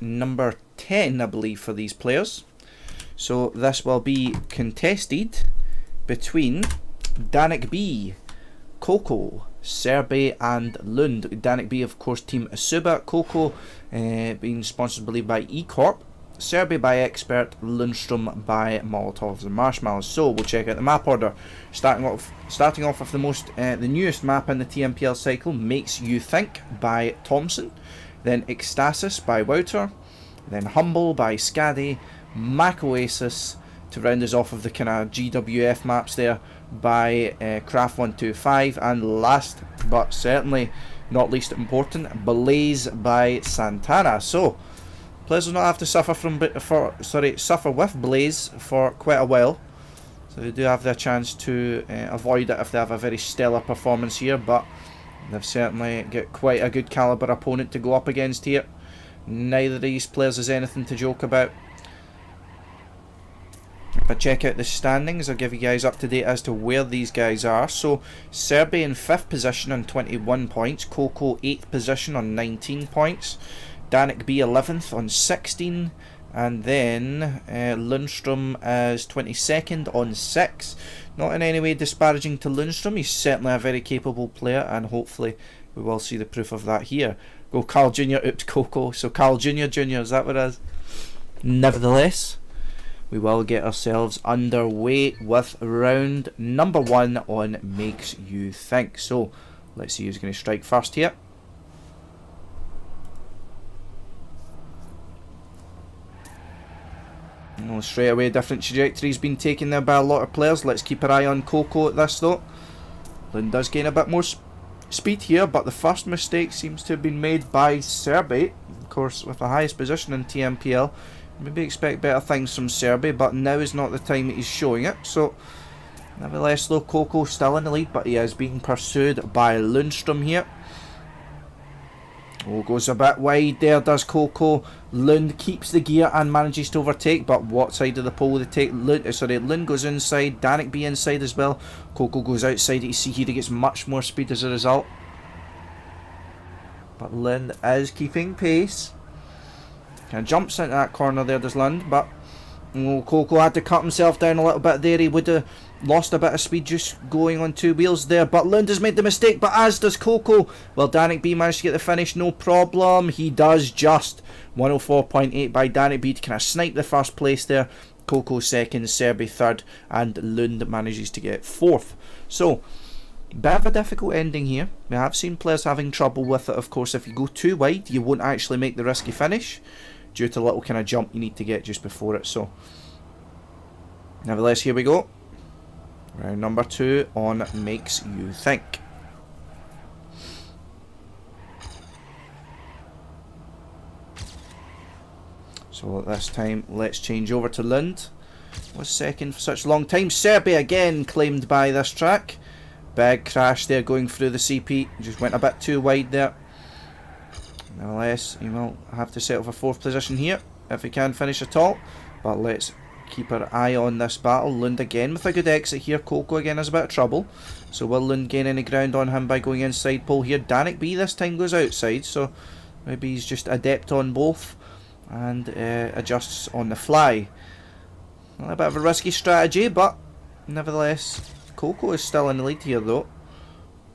number 10, I believe, for these players. So this will be contested between DanikB, Cocow, Serbi and Lund. DanikB, of course, Team Asuba. Cocow being sponsored, I believe, by E-Corp. Serbi by Expert. Lundstrm by Molotovs and Marshmallows. So we'll check out the map order. Starting off with the newest map in the TMPL cycle, Makes You Think by Thompson. Then Ecstasis by Wouter. Then Humble by Scaddy. Mac Oasis to round us off of the kind of GWF maps there by Craft125, and last but certainly not least important, Blaze by Santana. So players will not have to suffer with Blaze for quite a while, so they do have the chance to avoid it if they have a very stellar performance here, but they've certainly got quite a good caliber opponent to go up against here. Neither of these players is anything to joke about. If I check out the standings, I'll give you guys up to date as to where these guys are. So Serbi in 5th position on 21 points, Cocow 8th position on 19 points, DanikB 11th on 16, and then Lundstrm as 22nd on 6. Not in any way disparaging to Lundstrm, he's certainly a very capable player, and hopefully we will see the proof of that here. Go Carl Jr. Oops, Cocow. So Carl Jr. is that what it is? Nevertheless, we will get ourselves underway with round number 1 on Makes You Think. So let's see who's going to strike first here. Well, straight away, different trajectories been taken there by a lot of players. Let's keep our eye on Cocow at this though. Lund does gain a bit more speed here, but the first mistake seems to have been made by Serbi, of course, with the highest position in TMPL. Maybe expect better things from Serbi, but now is not the time that he's showing it. So, nevertheless, though, Cocow still in the lead, but he is being pursued by Lundstrm here. Oh, goes a bit wide there, does Cocow. Lund keeps the gear and manages to overtake, but what side of the pole will they take? Lund goes inside, DanikB inside as well. Cocow goes outside. You see here he gets much more speed as a result. But Lund is keeping pace. Kind of jumps into that corner there, does Lund, but Cocow had to cut himself down a little bit there. He would have lost a bit of speed just going on 2 wheels there, but Lund has made the mistake, but as does Cocow. Well, DanikB managed to get the finish, no problem. He does just. 104.8 by DanikB to kind of snipe the first place there. Cocow 2nd, Serbi 3rd, and Lund manages to get 4th. So, bit of a difficult ending here. We have seen players having trouble with it, of course. If you go too wide, you won't actually make the risky finish due to the little kind of jump you need to get just before it. So, nevertheless, here we go. Round number 2 on Makes You Think. So this time, let's change over to Lund. Was second for such a long time. Serbi again claimed by this track. Big crash there going through the CP. Just went a bit too wide there. Nevertheless, he will have to settle for 4th position here if he can finish at all. But let's keep our eye on this battle. Lund again with a good exit here. Cocow again has a bit of trouble. So will Lund gain any ground on him by going inside pole here? DanikB this time goes outside. So maybe he's just adept on both and adjusts on the fly. A bit of a risky strategy, but nevertheless, Cocow is still in the lead here though.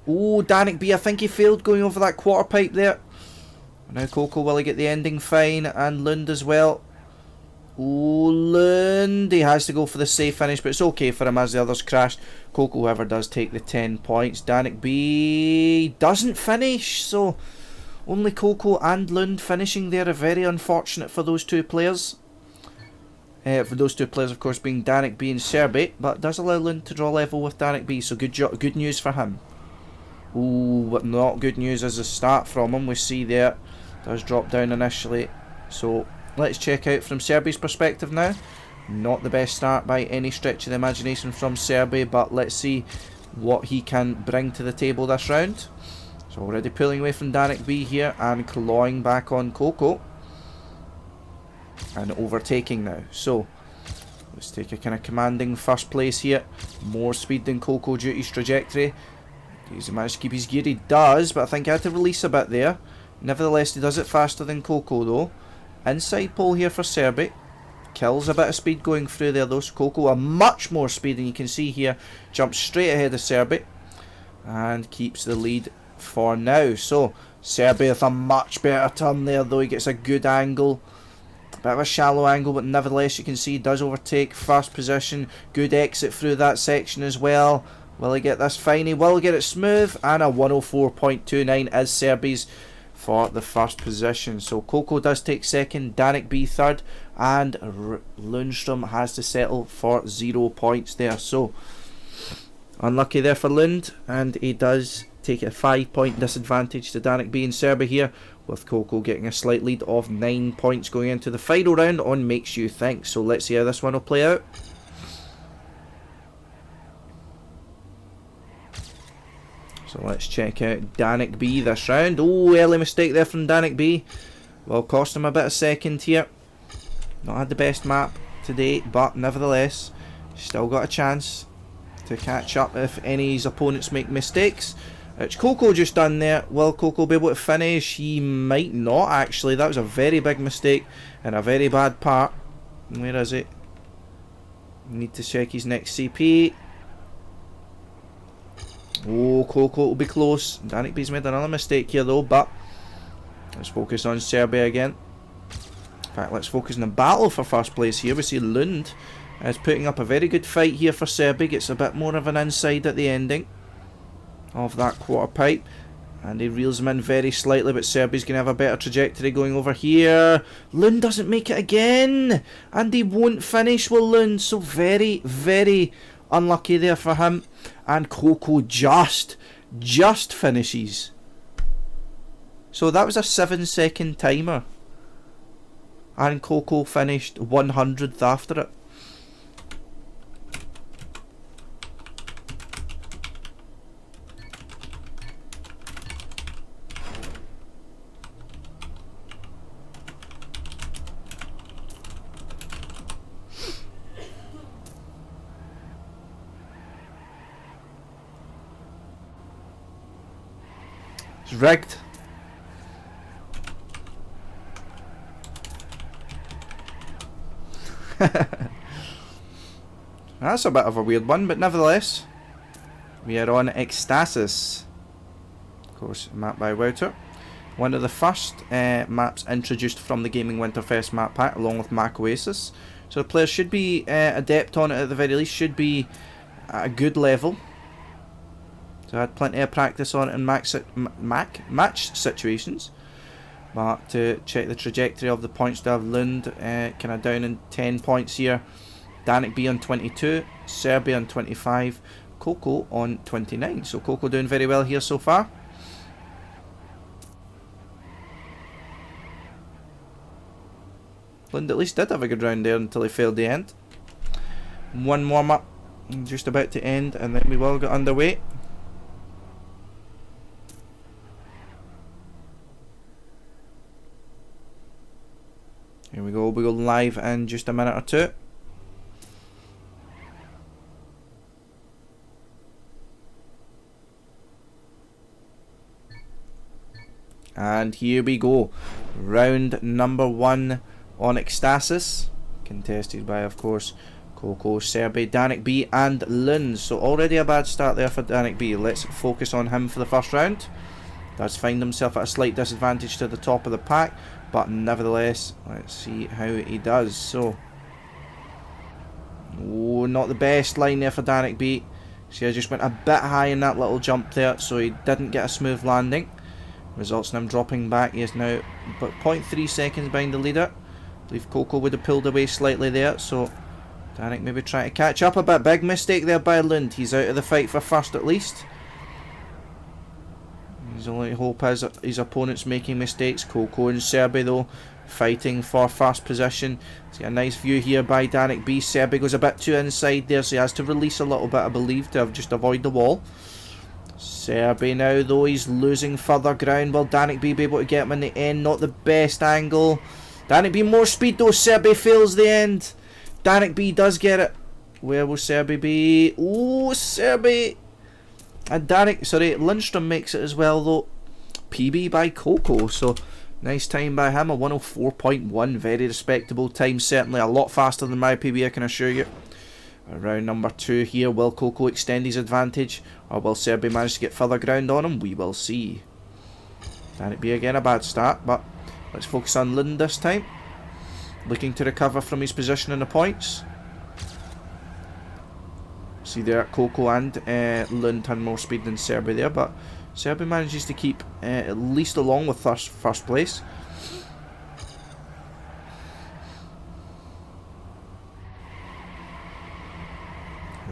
Oh, DanikB, I think he failed going over that quarter pipe there. Now Cocow, will he get the ending fine? And Lund as well. Oh, Lund, he has to go for the safe finish, but it's okay for him as the others crashed. Cocow, however, does take the 10 points. DanikB doesn't finish, so only Cocow and Lund finishing there. Very unfortunate for those two players. For those two players, of course, being DanikB and Serbi, but does allow Lund to draw level with DanikB, so good news for him. Ooh, but not good news as a start from him. We see there, does drop down initially. So let's check out from Serbi's perspective now. Not the best start by any stretch of the imagination from Serbi, but let's see what he can bring to the table this round. So already pulling away from DanikB here and clawing back on Cocow. And overtaking now. So let's take a kind of commanding first place here. More speed than Cocow due to his trajectory. Does he manage to keep his gear? He does, but I think I had to release a bit there. Nevertheless, he does it faster than Cocow though. Inside pole here for Serbi. Kills a bit of speed going through there though. So Cocow a much more speed, and you can see here, jumps straight ahead of Serbi and keeps the lead for now. So Serbi with a much better turn there though. He gets a good angle. Bit of a shallow angle, but nevertheless you can see he does overtake first position. Good exit through that section as well. Will he get this fine? He will get it smooth, and a 104.29 is Serbi's for the first position. So Cocow does take second, DanikB third, and Lundstrm has to settle for 0 points there. So unlucky there for Lund, and he does take a 5-point disadvantage to DanikB and Serbi here, with Cocow getting a slight lead of 9 points going into the final round on Makes You Think. So let's see how this one will play out. So let's check out DanikB this round. Oh, early mistake there from DanikB. Will cost him a bit of second here. Not had the best map today, but nevertheless, still got a chance to catch up if any of his opponents make mistakes. It's Cocow just done there. Will Cocow be able to finish? He might not actually. That was a very big mistake and a very bad part. Where is it? Need to check his next CP. Oh, Cocow will be close. DanikB's made another mistake here though, but let's focus on Serbi again. In fact, let's focus on the battle for first place here. We see Lund is putting up a very good fight here for Serbi. Gets a bit more of an inside at the ending of that quarter pipe, and he reels him in very slightly, but Serbi's going to have a better trajectory going over here. Lund doesn't make it again, and he won't finish with Lund, so very, very unlucky there for him. And Cocow just finishes. So that was a 7-second timer, and Cocow finished 100th after it. It's rigged. That's a bit of a weird one, but nevertheless, we are on Ecstasis. Of course, map by Wouter. One of the first maps introduced from the Gaming Winterfest map pack, along with Mac Oasis. So the players should be adept on it at the very least, should be at a good level. So I had plenty of practice on it in match situations. But to check the trajectory of the points to have Lund kind of down in 10 points here. DanikB on 22, Serbi on 25, Cocow on 29. So Cocow doing very well here so far. Lund at least did have a good round there until he failed the end. One warm up, just about to end, and then we will get underway. Here we go live in just a minute or two. And here we go. Round number 1 on Ecstasis. Contested by, of course, Cocow, Serbi, DanikB and Lund. So already a bad start there for DanikB. Let's focus on him for the first round. Does find himself at a slight disadvantage to the top of the pack, but nevertheless, let's see how he does. So, oh, not the best line there for DanikB. See, I just went a bit high in that little jump there, so he didn't get a smooth landing. Results in him dropping back. He is now but 0.3 seconds behind the leader. I believe Cocow would have pulled away slightly there, so Danik maybe trying to catch up a bit. Big mistake there by Lund. He's out of the fight for first at least. His only hope is his opponent's making mistakes. Cocow and Serbi though fighting for first position. See a nice view here by DanikB. Serbi goes a bit too inside there, so he has to release a little bit, I believe, to just avoid the wall. Serbi now though, he's losing further ground. Will DanikB be able to get him in the end? Not the best angle. DanikB more speed though. Serbi fails the end. DanikB does get it. Where will Serbi be? Oh, Serbi. And Lundstrm makes it as well though. PB by Cocow. So Nice time by him, a 104.1, very respectable time, certainly a lot faster than my PB, I can assure you. Round number 2 here, will Cocow extend his advantage, or will Serbi manage to get further ground on him? We will see. DanikB again, a bad start, but let's focus on Lund this time. Looking to recover from his position in the points. See there, Cocow and Lund had more speed than Serbi there, but Serbi manages to keep at least along with first place.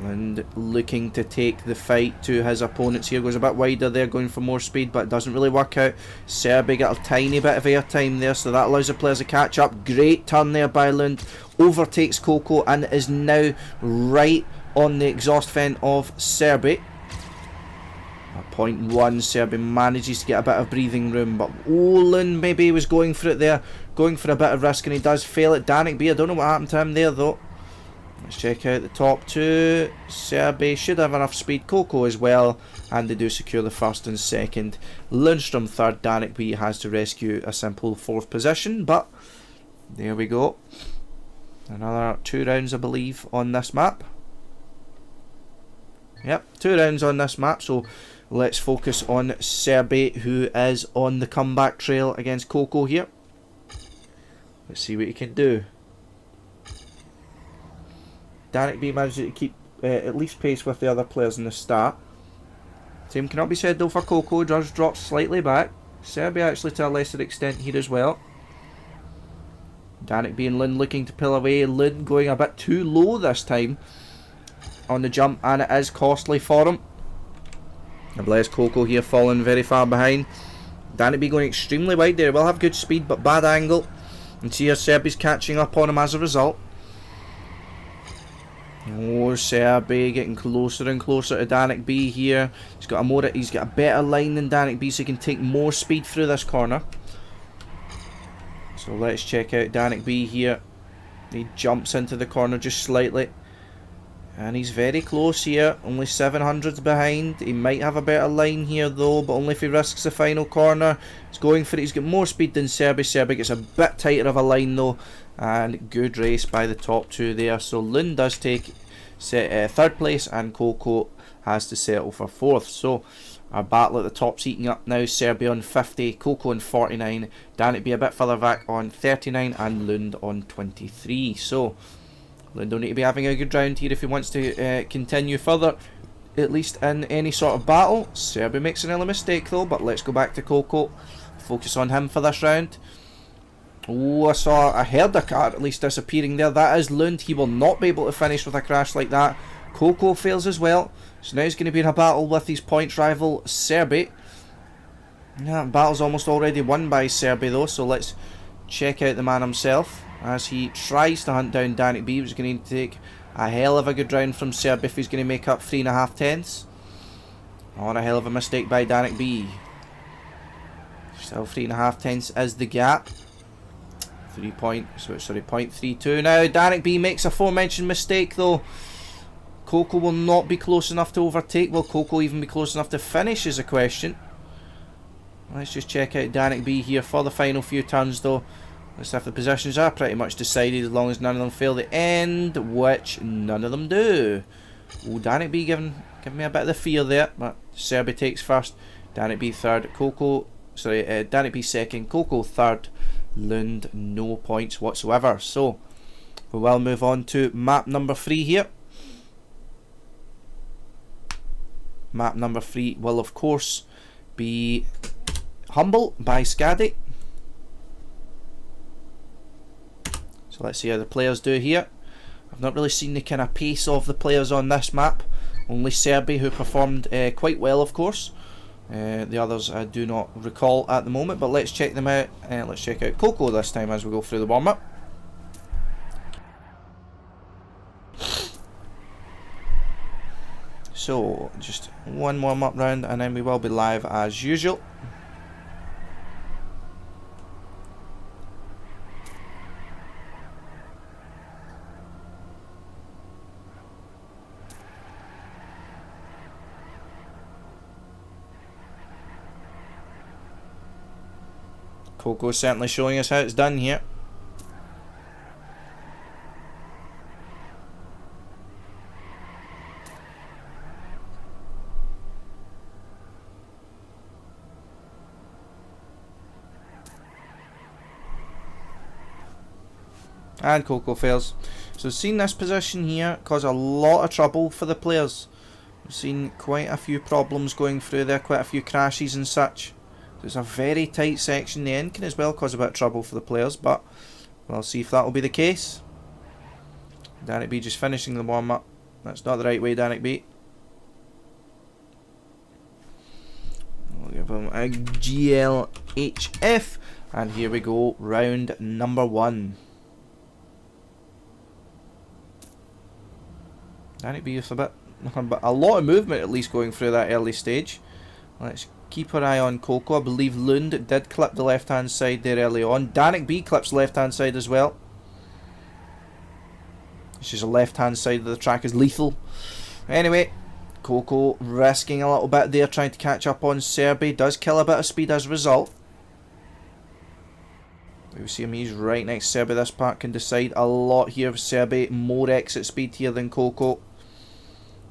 Lund looking to take the fight to his opponents here. Goes a bit wider there, going for more speed, but it doesn't really work out. Serbi got a tiny bit of airtime there, so that allows the players to catch up. Great turn there by Lund. Overtakes Cocow and is now right on the exhaust vent of Serbi. At point 1, Serbi manages to get a bit of breathing room, but Lund maybe was going for it there, going for a bit of risk, and he does fail it. DanikB, I don't know what happened to him there though. Let's check out the top 2. Serbi should have enough speed, Cocow as well, and they do secure the first and second. Lundstrm third, DanikB has to rescue a simple 4th position, but there we go. Another 2 rounds I believe on this map. Yep, 2 rounds on this map, so let's focus on Serbi, who is on the comeback trail against Cocow here. Let's see what he can do. DanikB manages to keep at least pace with the other players in the start. Same cannot be said though for Cocow, does drop slightly back. Serbi actually to a lesser extent here as well. DanikB and Lund looking to pull away. Lund going a bit too low this time on the jump, and it is costly for him. Nevertheless, Cocow here falling very far behind. DanikB going extremely wide there. Will have good speed but bad angle. And see here Serbi's catching up on him as a result. Oh, Serbi getting closer and closer to DanikB here. He's got a better line than DanikB, so he can take more speed through this corner. So let's check out DanikB here. He jumps into the corner just slightly. And he's very close here, only 700s behind. He might have a better line here though, but only if he risks the final corner. He's going for it, he's got more speed than Serbi. Serbi gets a bit tighter of a line though, and good race by the top 2 there. So Lund does take 3rd place, and Cocow has to settle for 4th. So our battle at the top's heating up now. Serbi on 50, Cocow on 49, DanikB a bit further back on 39, and Lund on 23. So Lund don't need to be having a good round here if he wants to continue further, at least in any sort of battle. Serbi makes an early mistake though, but let's go back to Cocow. Focus on him for this round. Oh, I heard a car at least disappearing there. That is Lund. He will not be able to finish with a crash like that. Cocow fails as well. So now he's going to be in a battle with his points rival Serbi. Yeah, battle's almost already won by Serbi though, so let's check out the man himself as he tries to hunt down DanikB. He's going to take a hell of a good round from Serbi if he's going to make up 3.5 tenths. Or a hell of a mistake by DanikB. Still 3.5 tenths is the gap. 0.32 now. DanikB makes a aforementioned mistake though. Cocow will not be close enough to overtake. Will Cocow even be close enough to finish is a question. Let's just check out DanikB here for the final few turns though. Let's see if the positions are pretty much decided, as long as none of them fail the end, which none of them do. Oh, DanikB giving me a bit of the fear there, but Serbi takes first, DanikB third, DanikB second, Cocow third, Lund no points whatsoever. So we will move on to map number 3 here. Map number 3 will of course be Humble by Skadi. So let's see how the players do here. I've not really seen the kind of pace of the players on this map. Only Serbi, who performed quite well of course. The others I do not recall at the moment, but let's check them out. Let's check out Cocow this time as we go through the warm-up. So just one warm-up round and then we will be live as usual. Cocow certainly showing us how it's done here. And Cocow fails. So seen this position here cause a lot of trouble for the players. We've seen quite a few problems going through there, quite a few crashes and such. So it's a very tight section. The end can as well cause a bit of trouble for the players, but we'll see if that will be the case. DanikB just finishing the warm up. That's not the right way, DanikB. We'll give him a GLHF, and here we go, round number 1. DanikB with a lot of movement at least going through that early stage. Let's keep our eye on Cocow. I believe Lund did clip the left hand side there early on. DanikB clips left hand side as well. It's just the left hand side of the track is lethal. Anyway, Cocow risking a little bit there, trying to catch up on Serbi. Does kill a bit of speed as a result. We see him, he's right next to Serbi. This part can decide a lot here. Serbi more exit speed here than Cocow.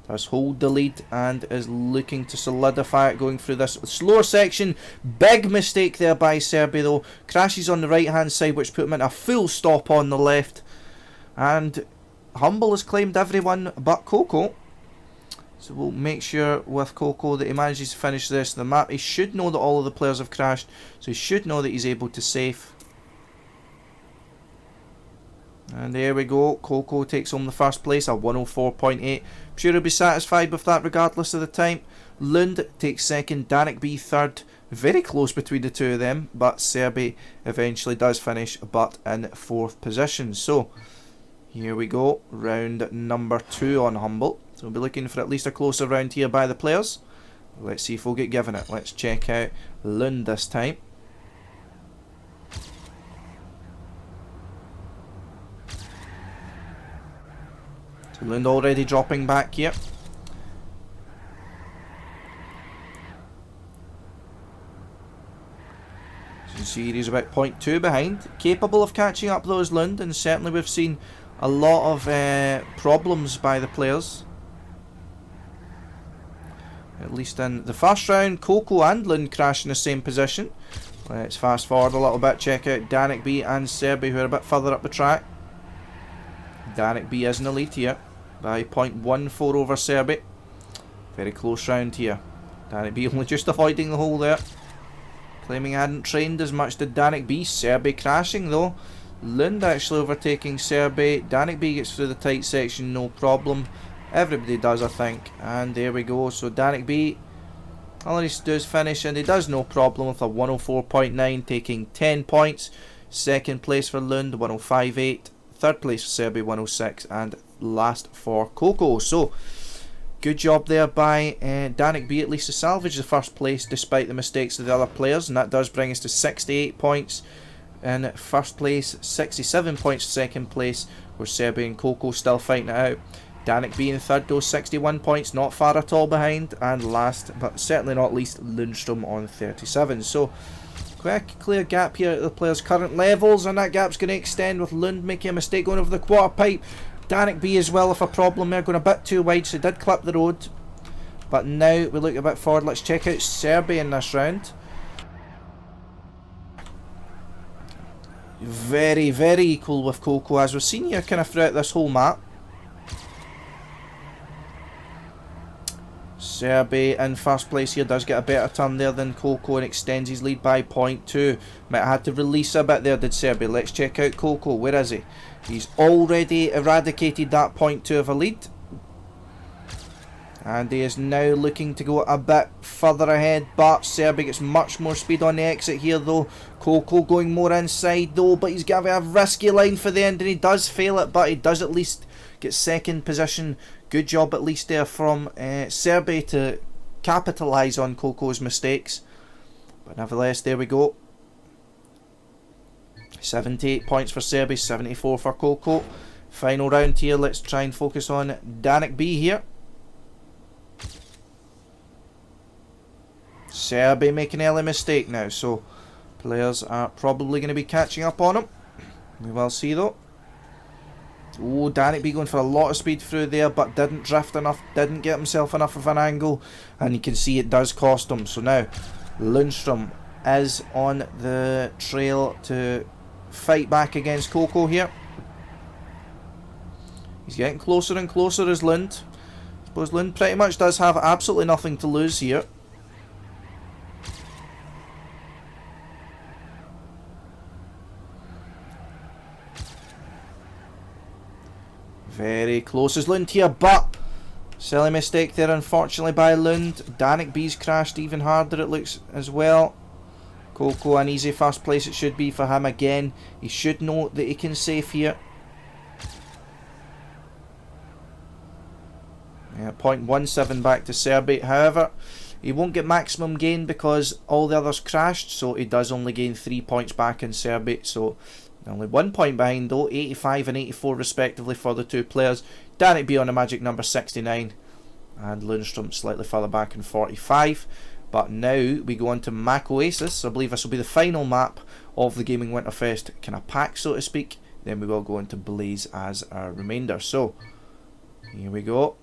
Does hold the lead and is looking to solidify it going through this slower section. Big mistake there by Serbi though. Crashes on the right hand side, which put him in a full stop on the left. And Humble has claimed everyone but Cocow. So we'll make sure with Cocow that he manages to finish this. The map, he should know that all of the players have crashed. So he should know that he's able to save. And there we go, Cocow takes home the first place, a 104.8. I'm sure he'll be satisfied with that regardless of the time. Lund takes second, DanikB third. Very close between the two of them, but Serbi eventually does finish, but in 4th position. So, here we go, round number 2 on Humble. So we'll be looking for at least a closer round here by the players. Let's see if we'll get given it. Let's check out Lund this time. Lund already dropping back here. As you can see, he's about 0.2 behind. Capable of catching up those Lund, and certainly we've seen a lot of problems by the players. At least in the first round, Cocow and Lund crash in the same position. Let's fast forward a little bit, check out DanikB and Serbi, who are a bit further up the track. DanikB is in the lead here by 0.14 over Serbi. Very close round here. DanikB only just avoiding the hole there. Claiming he hadn't trained as much did DanikB. Serbi crashing though. Lund actually overtaking Serbi. DanikB gets through the tight section, no problem. Everybody does, I think. And there we go. So DanikB, all he needs to do is finish, and he does no problem with a 104.9, taking 10 points. Second place for Lund, 105.8. Third place for Serbi, 106, and last for Cocow. So, good job there by DanikB at least to salvage the first place despite the mistakes of the other players, and that does bring us to 68 points in first place, 67 points second place, where Serbi and Cocow still fighting it out. DanikB in third though, 61 points, not far at all behind, and last but certainly not least, Lundstrm on 37. So, quite a clear gap here at the players' current levels, and that gap's going to extend with Lund making a mistake going over the quarter pipe. DanikB as well with a problem there, going a bit too wide, so he did clip the road. But now we look a bit forward. Let's check out Serbi in this round. Very, very equal with Cocow, as we've seen here kind of throughout this whole map. Serbi in first place here does get a better turn there than Cocow and extends his lead by 0.2. Might have had to release a bit there, did Serbi. Let's check out Cocow. Where is he? He's already eradicated that 0.2 of a lead. And he is now looking to go a bit further ahead, but Serbi gets much more speed on the exit here though. Cocow going more inside though, but he's giving a risky line for the end, and he does fail it, but he does at least get second position. Good job at least there from Serbi to capitalise on Cocow's mistakes. But nevertheless, there we go. 78 points for Serbi, 74 for Cocow. Final round here, let's try and focus on DanikB here. Serbi making an early mistake now, so Players are probably going to be catching up on him. We will see though. Oh, DanikB going for a lot of speed through there, but didn't drift enough, didn't get himself enough of an angle, and you can see it does cost him. So now Lundstrm is on the trail to fight back against Cocow here. He's getting closer and closer as Lund. I suppose Lund pretty much does have absolutely nothing to lose here. Very close as Lund here, but silly mistake there unfortunately by Lund. DanikB's crashed even harder it looks as well. Cocow an easy first place it should be for him again. He should know that he can save here. Yeah, 0.17 back to Serbi. However, he won't get maximum gain because all the others crashed, so he does only gain 3 points back in Serbi. So only 1 point behind though, 85 and 84 respectively for the two players. DanikB on a magic number 69 and Lundstrm slightly further back in 45. But now we go on to Mac Oasis. I believe this will be the final map of the Gaming Winterfest kind of pack, so to speak. Then we will go into Blaze as our remainder. So here we go.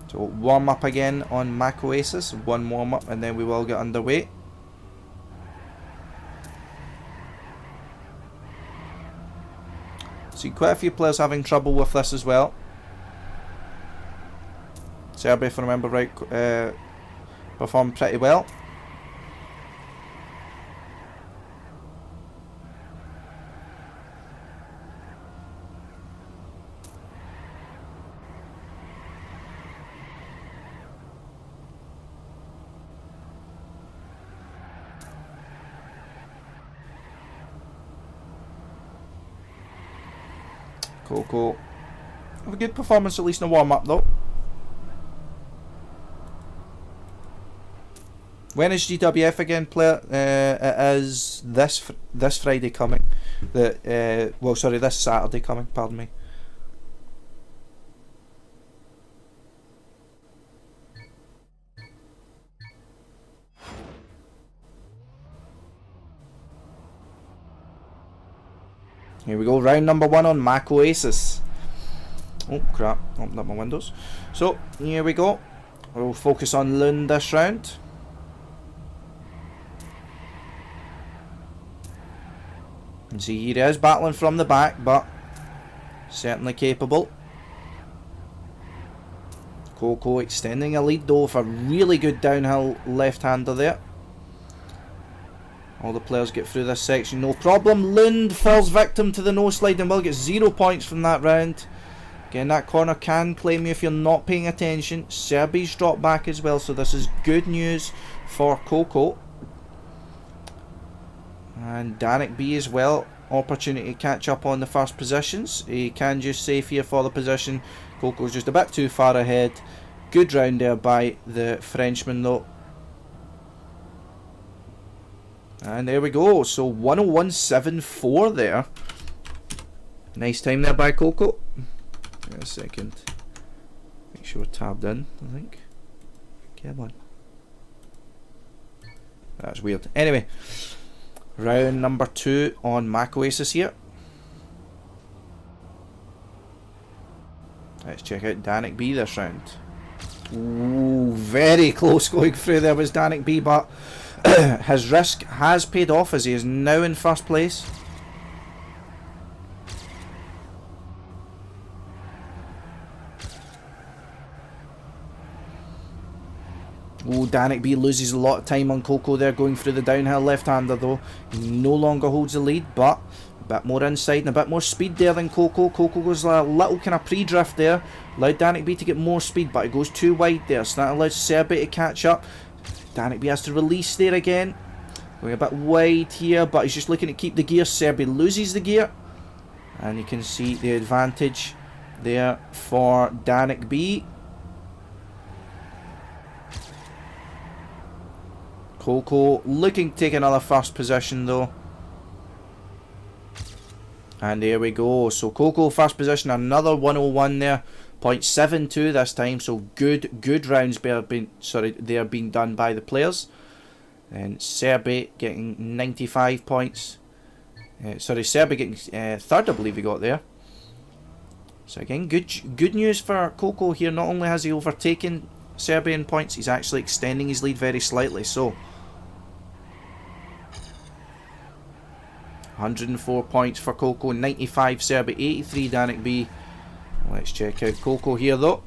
So warm up again on Mac Oasis, one warm up and then we will get underway. See quite a few players having trouble with this as well. Serbi, if I remember right, performed pretty well. Cocow have a good performance at least in the warm up though. When is GWF again, player? It is this Friday coming. Well, sorry, this Saturday coming. Pardon me. Here we go, round number 1 on Mac Oasis. Oh crap, opened up my windows. So here we go. We'll focus on Lund this round. And see, here he is battling from the back, but certainly capable. Cocow extending a lead though with a really good downhill left-hander there. All the players get through this section, no problem. Lund falls victim to the no slide and will get 0 points from that round. Again, that corner can claim you if you're not paying attention. Serbi's dropped back as well, so this is good news for Cocow. And DanikB as well, opportunity to catch up on the first positions. He can just save here for the position. Cocow's just a bit too far ahead. Good round there by the Frenchman though. And there we go, so 101.74 there. Nice time there by Cocow. Give me a second. Make sure we're tabbed in, I think. Come on. That's weird. Anyway, round number 2 on Mac Oasis here. Let's check out DanikB this round. Ooh, very close going through there was DanikB, but his risk has paid off as he is now in first place. Oh, DanikB loses a lot of time on Cocow there going through the downhill left-hander though. He no longer holds the lead, but a bit more inside and a bit more speed there than Cocow. Cocow goes a little kind of pre-drift there. Allowed DanikB to get more speed, but it goes too wide there, so that allows Serbi to catch up. DanikB has to release there again. Going a bit wide here, but he's just looking to keep the gear. Serbi loses the gear. And you can see the advantage there for DanikB. Cocow looking to take another first position though. And there we go. So Cocow first position, another 101 there. 0.72 this time. So good rounds they're being done by the players. And Serbi getting 95 points. Serbi getting third, I believe he got there. So again, good news for Cocow here. Not only has he overtaken Serbi in points, he's actually extending his lead very slightly. So 104 points for Cocow, 95 Serbi, 83 DanikB. Let's check out Cocow here though.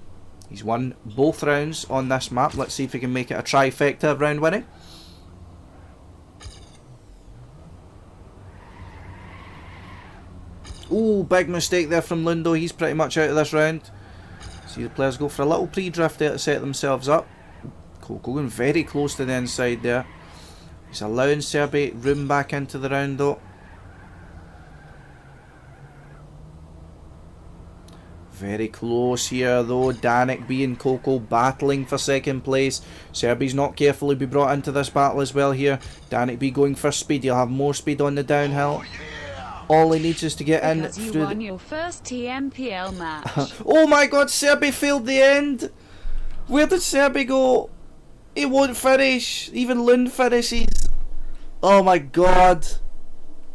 He's won both rounds on this map. Let's see if he can make it a trifecta of round winning. Oh, big mistake there from Lund though. He's pretty much out of this round. See the players go for a little pre-drift there to set themselves up. Cocow going very close to the inside there. He's allowing Serbi room back into the round though. Very close here though. DanikB and Cocow battling for second place. Serbi's not careful to be brought into this battle as well here. DanikB going for speed. He'll have more speed on the downhill. All he needs is to get in through. You won your first TMPL match. Oh my god, Serbi failed the end. Where did Serbi go? He won't finish. Even Lund finishes. Oh my god.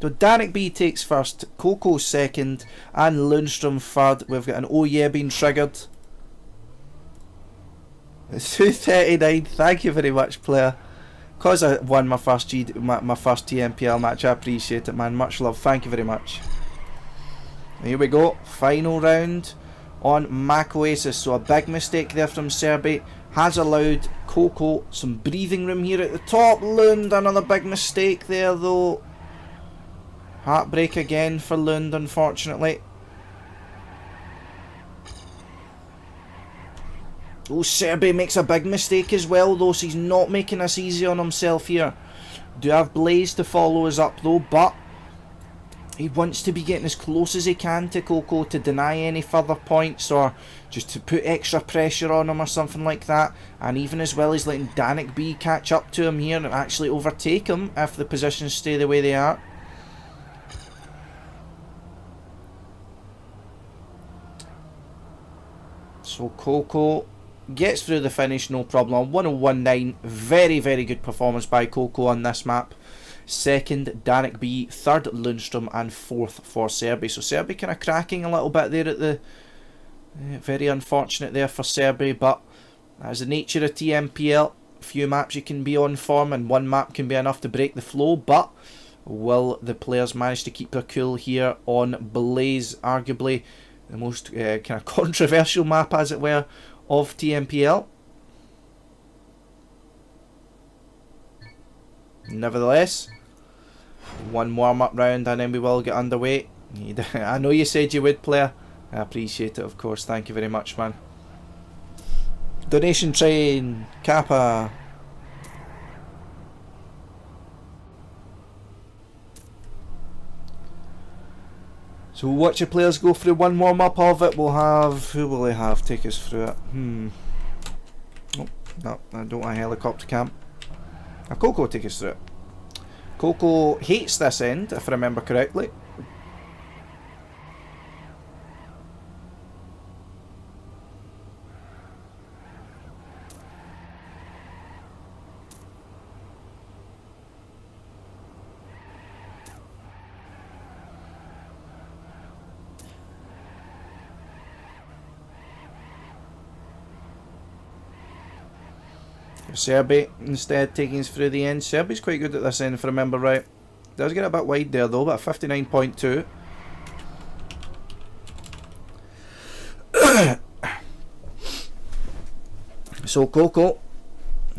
So DanikB takes first, Cocow second, and Lundstrm third. We've got an oh yeah being triggered. It's 2:39. Thank you very much, player. Because I won my first TMPL match, I appreciate it, man. Much love. Thank you very much. Here we go. Final round on Mac Oasis. So a big mistake there from Serbi has allowed Cocow some breathing room here at the top. Lund, another big mistake there though. Heartbreak again for Lund, unfortunately. Oh, Serbi makes a big mistake as well though, so he's not making this easy on himself here. Do have Blaze to follow us up though, but he wants to be getting as close as he can to Cocow to deny any further points or just to put extra pressure on him or something like that. And even as well as letting DanikB catch up to him here and actually overtake him if the positions stay the way they are. So Cocow gets through the finish, no problem. 101.9, very good performance by Cocow on this map. Second, DanikB, third, Lundstrm, and fourth for Serbi. So Serbi kind of cracking a little bit there at the... very unfortunate there for Serbi, but as the nature of TMPL, a few maps you can be on form and one map can be enough to break the flow, but will the players manage to keep their cool here on Blaze, arguably the most kind of controversial map, as it were, of TMPL. Nevertheless, one warm-up round and then we will get underway. I know you said you would, player. I appreciate it, of course. Thank you very much, man. Donation train, Kappa. So we'll watch your players go through one warm-up of it. We'll have... who will they have take us through it? Oh, no, I don't want a helicopter cam. Cocow take us through it. Cocow hates this end, if I remember correctly. Serbi instead taking us through the end. Serbi's quite good at this end, if I remember right. Does get a bit wide there though, but 59.2. So Cocow,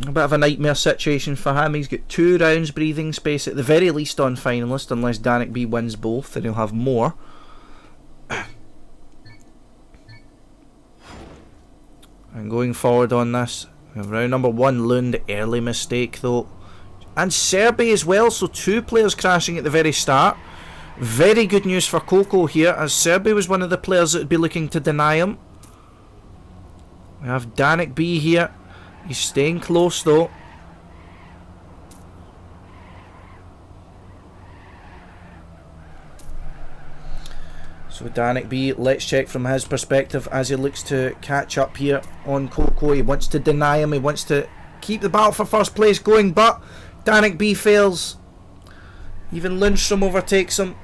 a bit of a nightmare situation for him. He's got 2 rounds breathing space at the very least on finalist, unless DanikB wins both, then he'll have more. And going forward on this, round number 1, Lund, early mistake though. And Serbi as well, so 2 players crashing at the very start. Very good news for Cocow here, as Serbi was one of the players that would be looking to deny him. We have DanikB here. He's staying close though. So DanikB, let's check from his perspective as he looks to catch up here on Cocow. He wants to deny him, he wants to keep the battle for first place going, but DanikB fails. Even Lundstrm overtakes him.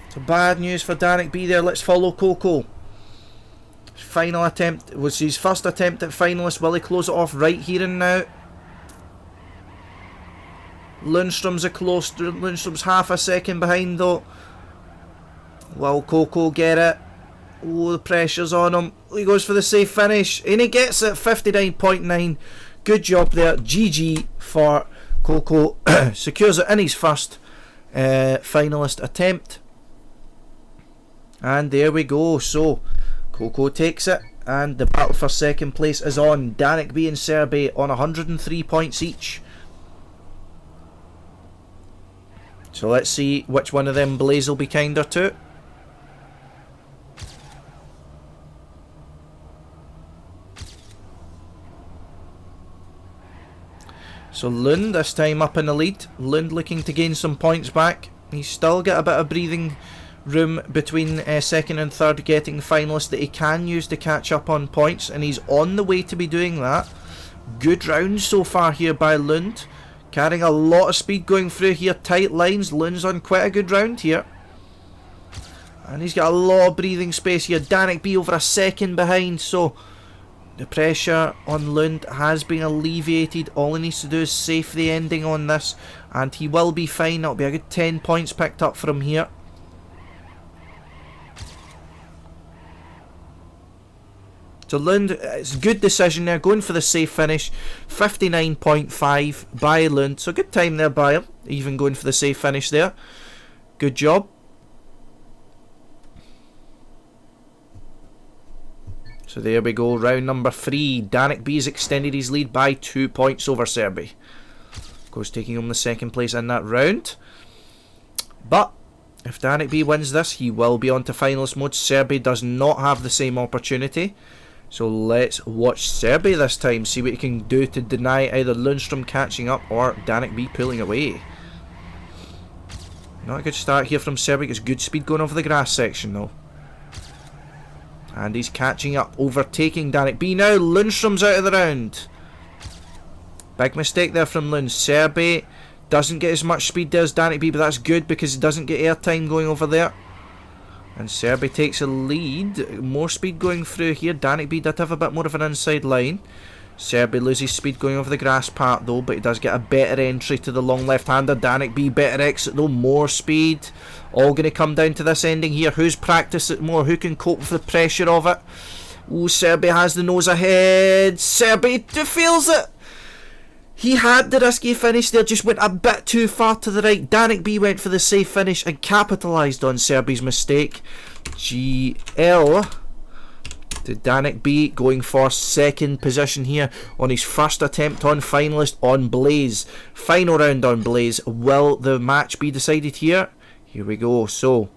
So bad news for DanikB there. Let's follow Cocow. Final attempt was his first attempt at finalist. Will he close it off right here and now? Lundstrom's Lundstrom's half a second behind though. Will Cocow get it? Oh, the pressure's on him. He goes for the safe finish and he gets it. 59.9. Good job there. GG for Cocow. Secures it in his first finalist attempt. And there we go. So Cocow takes it, and the battle for second place is on. DanikB and Serbi on 103 points each. So let's see which one of them Blaze will be kinder to. So Lund this time up in the lead. Lund looking to gain some points back. He's still got a bit of breathing room between second and third getting finalists that he can use to catch up on points, and he's on the way to be doing that. Good rounds so far here by Lund, carrying a lot of speed going through here, tight lines. Lund's on quite a good round here, and he's got a lot of breathing space here. DanikB over a second behind, so the pressure on Lund has been alleviated. All he needs to do is safe the ending on this, and he will be fine. That'll be a good 10 points picked up from here. So Lund, it's a good decision there, going for the safe finish. 59.5 by Lund, so good time there by him, even going for the safe finish there. Good job. So there we go, round number 3. DanikB's extended his lead by 2 points over Serbi. Of course, taking home the second place in that round. But if DanikB wins this, he will be on to finalist mode. Serbi does not have the same opportunity. So let's watch Serbi this time, see what he can do to deny either Lundstrm catching up or DanikB pulling away. Not a good start here from Serbi. Gets good speed going over the grass section though. And he's catching up, overtaking DanikB now. Lundstrom's out of the round. Big mistake there from Lund. Serbi doesn't get as much speed there as DanikB, but that's good because he doesn't get airtime going over there. And Serbi takes a lead. More speed going through here. DanikB did have a bit more of an inside line. Serbi loses speed going over the grass part though, but he does get a better entry to the long left-hander. DanikB better exit though, more speed. All going to come down to this ending here. Who's practiced it more? Who can cope with the pressure of it? Oh, Serbi has the nose ahead. Serbi feels it. He had the risky finish there, just went a bit too far to the right. DanikB went for the safe finish and capitalised on Serbi's mistake. GL to DanikB, going for second position here on his first attempt on finalist on Blaze. Final round on Blaze. Will the match be decided here? Here we go. So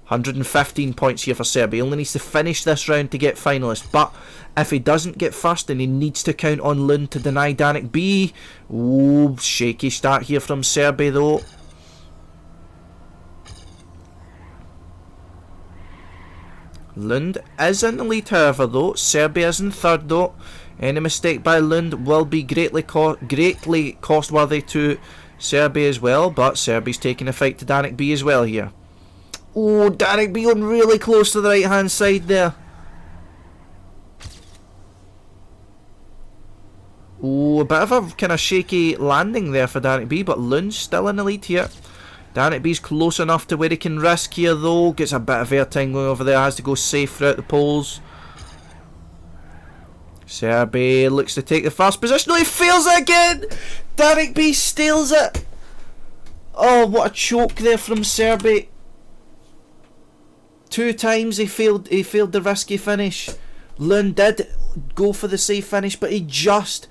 115 points here for Serbi. He only needs to finish this round to get finalist, but if he doesn't get first, then he needs to count on Lund to deny DanikB. Oh, shaky start here from Serbi though. Lund is in the lead however though. Serbi is in third though. Any mistake by Lund will be greatly cost worthy to Serbi as well, but Serbi's taking a fight to DanikB as well here. Oh, DanikB going really close to the right hand side there. Oh, a bit of a kind of shaky landing there for DanikB, but Lund's still in the lead here. DanikB's close enough to where he can risk here though. Gets a bit of airtime going over there, has to go safe throughout the poles. Serbi looks to take the first position. No, he fails it again! DanikB steals it! Oh, what a choke there from Serbi. 2 times he failed the risky finish. Lund did go for the safe finish, but he just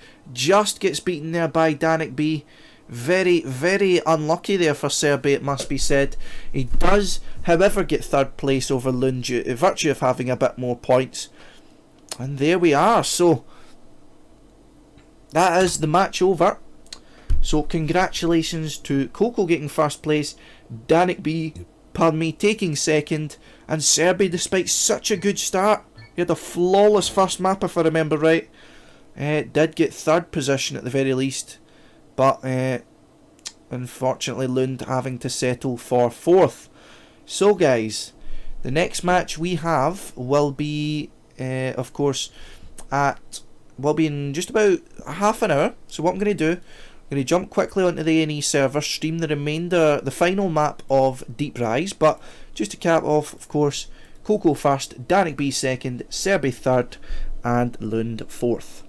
gets beaten there by DanikB. Very, very unlucky there for Serbi, it must be said. He does, however, get third place over Lund, virtue of having a bit more points. And there we are. So that is the match over. So congratulations to Cocow getting first place, DanikB, taking second, And Serbi, despite such a good start, he had a flawless first map if I remember right. Did get 3rd position at the very least, but unfortunately Lund having to settle for 4th. So guys, the next match we have will be, of course, will be in just about half an hour. So what I'm going to do, I'm going to jump quickly onto the A&E server, stream the final map of Deep Rise, but just to cap off, of course, Cocow first, DanikB second, Serbi third, and Lund 4th.